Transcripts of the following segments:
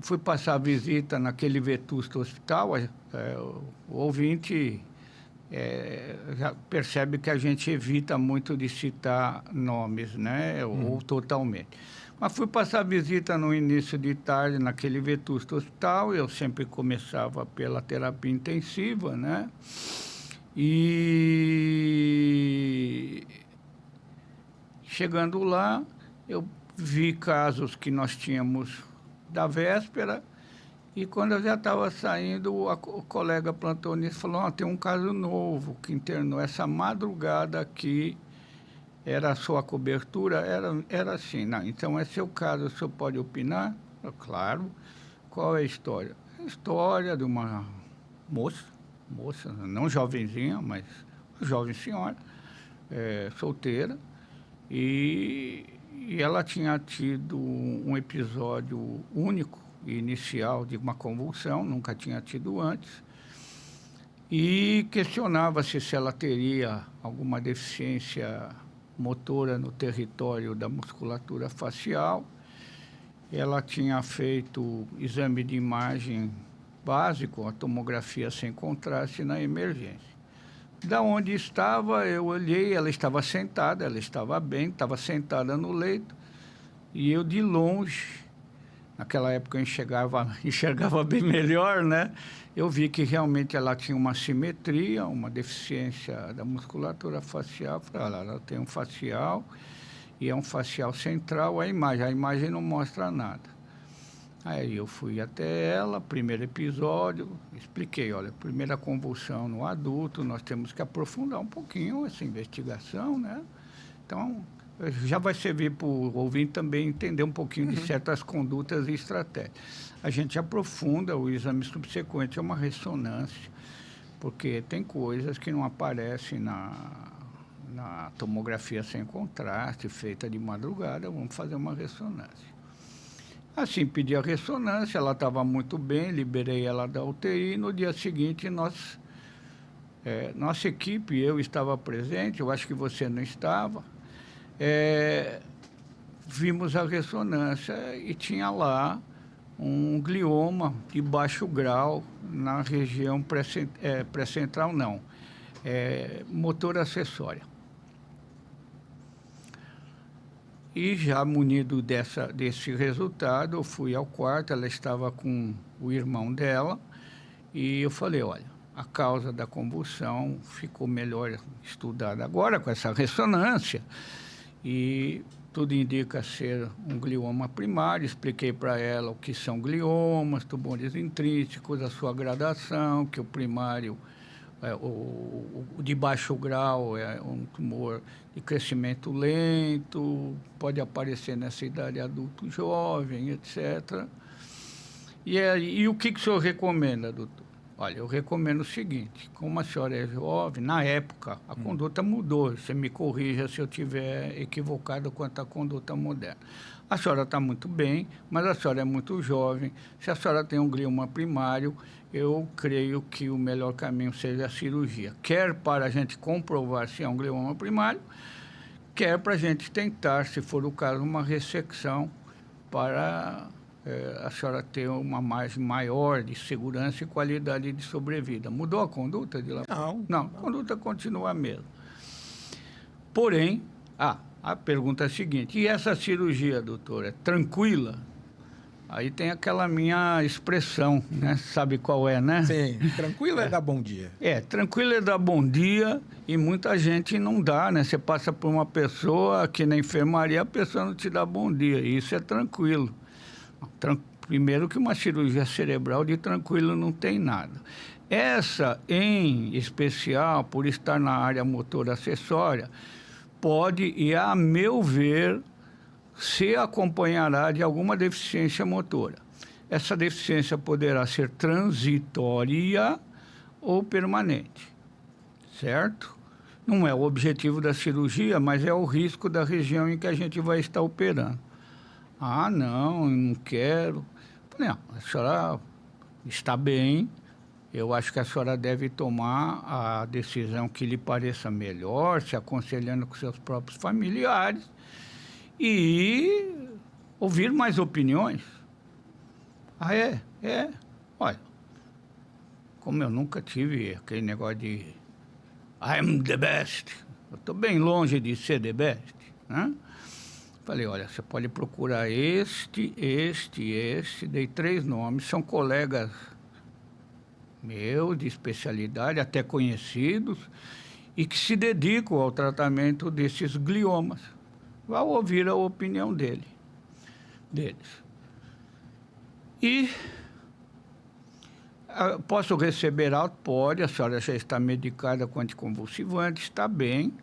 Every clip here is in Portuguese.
fui passar a visita naquele Vetusta Hospital, o ouvinte já percebe que a gente evita muito de citar nomes, né? Ou totalmente. Mas fui passar a visita no início de tarde naquele Vetusta Hospital, eu sempre começava pela terapia intensiva, né? E chegando lá, eu vi casos que nós tínhamos da véspera, e quando eu já estava saindo, o colega plantonista falou, tem um caso novo que internou essa madrugada aqui, era a sua cobertura? Era assim, não, então é seu caso, o senhor pode opinar? Claro. Qual é a história? A história de uma moça, não jovenzinha, mas jovem senhora, solteira, e ela tinha tido um episódio único e inicial de uma convulsão, nunca tinha tido antes, e questionava-se se ela teria alguma deficiência motora no território da musculatura facial. Ela tinha feito exame de imagem básico, a tomografia sem contraste na emergência. Da onde estava, eu olhei, ela estava sentada, ela estava bem, estava sentada no leito, e eu de longe, naquela época eu enxergava bem melhor, né? Eu vi que realmente ela tinha uma assimetria, uma deficiência da musculatura facial. Falei, ela tem um facial, e é um facial central, a imagem não mostra nada. Aí eu fui até ela, primeiro episódio, expliquei, olha, primeira convulsão no adulto, nós temos que aprofundar um pouquinho essa investigação, né? Então, já vai servir para o ouvinte também entender um pouquinho de certas condutas e estratégias. A gente aprofunda, o exame subsequente é uma ressonância, porque tem coisas que não aparecem na tomografia sem contraste, feita de madrugada, vamos fazer uma ressonância. Assim, pedi a ressonância, ela estava muito bem, liberei ela da UTI, no dia seguinte nossa equipe, eu estava presente, eu acho que você não estava, vimos a ressonância e tinha lá um glioma de baixo grau na região pré-central, motor acessória. E já munido desse resultado, eu fui ao quarto, ela estava com o irmão dela, e eu falei, olha, a causa da convulsão ficou melhor estudada agora com essa ressonância, e tudo indica ser um glioma primário. Expliquei para ela o que são gliomas, tumores intrínsecos, a sua gradação, que o primário, o de baixo grau é um tumor de crescimento lento, pode aparecer nessa idade adulto jovem, etc. E o que o senhor recomenda, doutor? Olha, eu recomendo o seguinte, como a senhora é jovem, na época a conduta mudou, você me corrija se eu estiver equivocado quanto à conduta moderna. A senhora está muito bem, mas a senhora é muito jovem, se a senhora tem um glioma primário, eu creio que o melhor caminho seja a cirurgia, quer para a gente comprovar se é um glioma primário, quer para a gente tentar, se for o caso, uma ressecção para a senhora ter uma margem maior de segurança e qualidade de sobrevida. Mudou a conduta de lá? Não, a conduta continua a mesma. Porém, a pergunta é a seguinte, e essa cirurgia, doutor, é tranquila? Aí tem aquela minha expressão, né? Sabe qual é, né? Sim, tranquila é dar bom dia. Tranquila é dar bom dia, e muita gente não dá, né? Você passa por uma pessoa aqui na enfermaria, a pessoa não te dá bom dia, e isso é tranquilo. Primeiro que uma cirurgia cerebral de tranquilo não tem nada. Essa, em especial, por estar na área motor acessória, pode, e a meu ver, se acompanhará de alguma deficiência motora. Essa deficiência poderá ser transitória ou permanente, certo? Não é o objetivo da cirurgia, mas é o risco da região em que a gente vai estar operando. Não quero. Falei, a senhora está bem, eu acho que a senhora deve tomar a decisão que lhe pareça melhor, se aconselhando com seus próprios familiares, e ouvir mais opiniões. Ah, é? É. Olha, como eu nunca tive aquele negócio de I'm the best, eu estou bem longe de ser the best, né? Falei, olha, você pode procurar este, dei 3 nomes, são colegas meus de especialidade, até conhecidos, e que se dedicam ao tratamento desses gliomas. Vá ouvir a opinião deles. E posso receber alta? Pode, a senhora já está medicada com anticonvulsivante, está bem.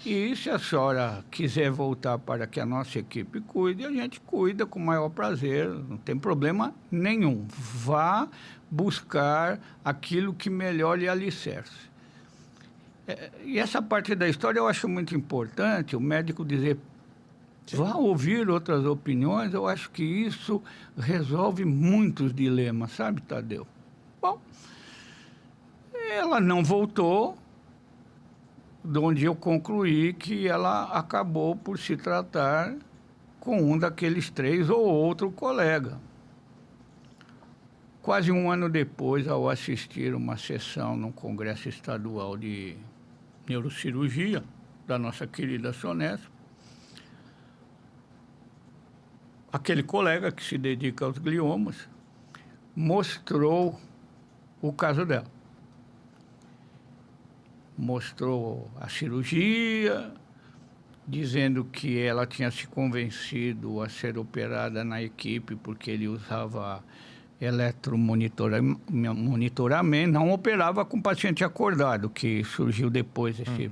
E se a senhora quiser voltar para que a nossa equipe cuide, a gente cuida com o maior prazer, não tem problema nenhum. Vá buscar aquilo que melhor lhe alicerce. E essa parte da história eu acho muito importante, o médico dizer, vá ouvir outras opiniões, eu acho que isso resolve muitos dilemas, sabe, Tadeu? Bom, ela não voltou, de onde eu concluí que ela acabou por se tratar com um daqueles 3 ou outro colega. Quase um ano depois, ao assistir uma sessão no Congresso Estadual de Neurocirurgia, da nossa querida Sonesp, aquele colega que se dedica aos gliomas mostrou o caso dela. Mostrou a cirurgia, dizendo que ela tinha se convencido a ser operada na equipe porque ele usava eletromonitoramento, não operava com paciente acordado, que surgiu depois esse...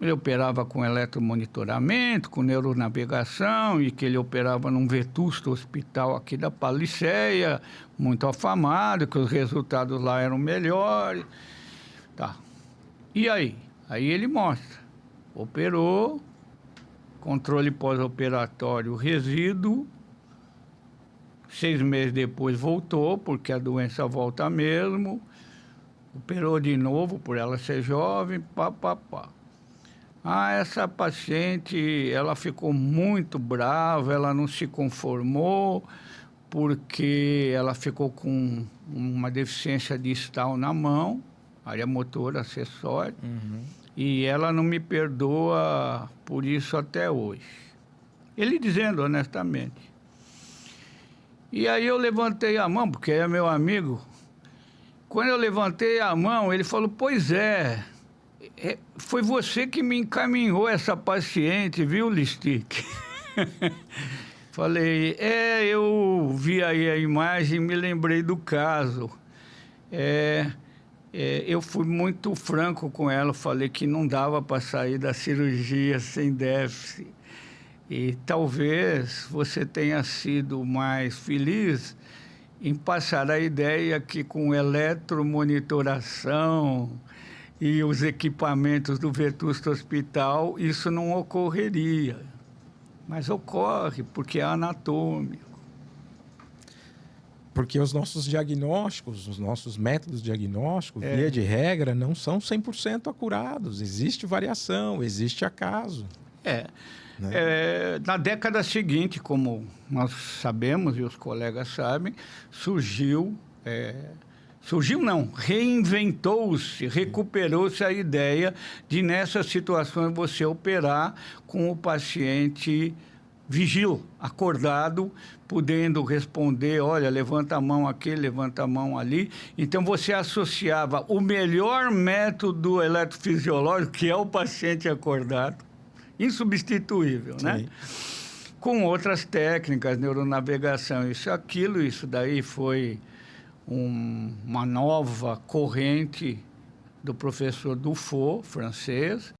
Ele operava com eletromonitoramento, com neuronavegação, e que ele operava num vetusto hospital aqui da Paliceia, muito afamado, que os resultados lá eram melhores. Tá. E aí? Aí ele mostra. Operou, controle pós-operatório resíduo, 6 meses depois voltou, porque a doença volta mesmo, operou de novo por ela ser jovem, pá. Ah, essa paciente, ela ficou muito brava, ela não se conformou, porque ela ficou com uma deficiência distal na mão, área motora acessória, e ela não me perdoa por isso até hoje. Ele dizendo honestamente. E aí eu levantei a mão, porque é meu amigo. Quando eu levantei a mão, ele falou, pois foi você que me encaminhou essa paciente, viu, Listic? Falei, eu vi aí a imagem e me lembrei do caso. Eu fui muito franco com ela, falei que não dava para sair da cirurgia sem déficit. E talvez você tenha sido mais feliz em passar a ideia que com eletromonitoração e os equipamentos do Vetusto Hospital, isso não ocorreria. Mas ocorre, porque é anatômico. Porque os nossos diagnósticos, os nossos métodos diagnósticos, via de regra, não são 100% acurados. Existe variação, existe acaso. Na década seguinte, como nós sabemos e os colegas sabem, reinventou-se, recuperou-se a ideia de, nessas situações, você operar com o paciente vigil, acordado, podendo responder, olha, levanta a mão aqui, levanta a mão ali. Então, você associava o melhor método eletrofisiológico, que é o paciente acordado, insubstituível, né? Com outras técnicas, neuronavegação, isso daí foi uma nova corrente do professor Dufault, francês,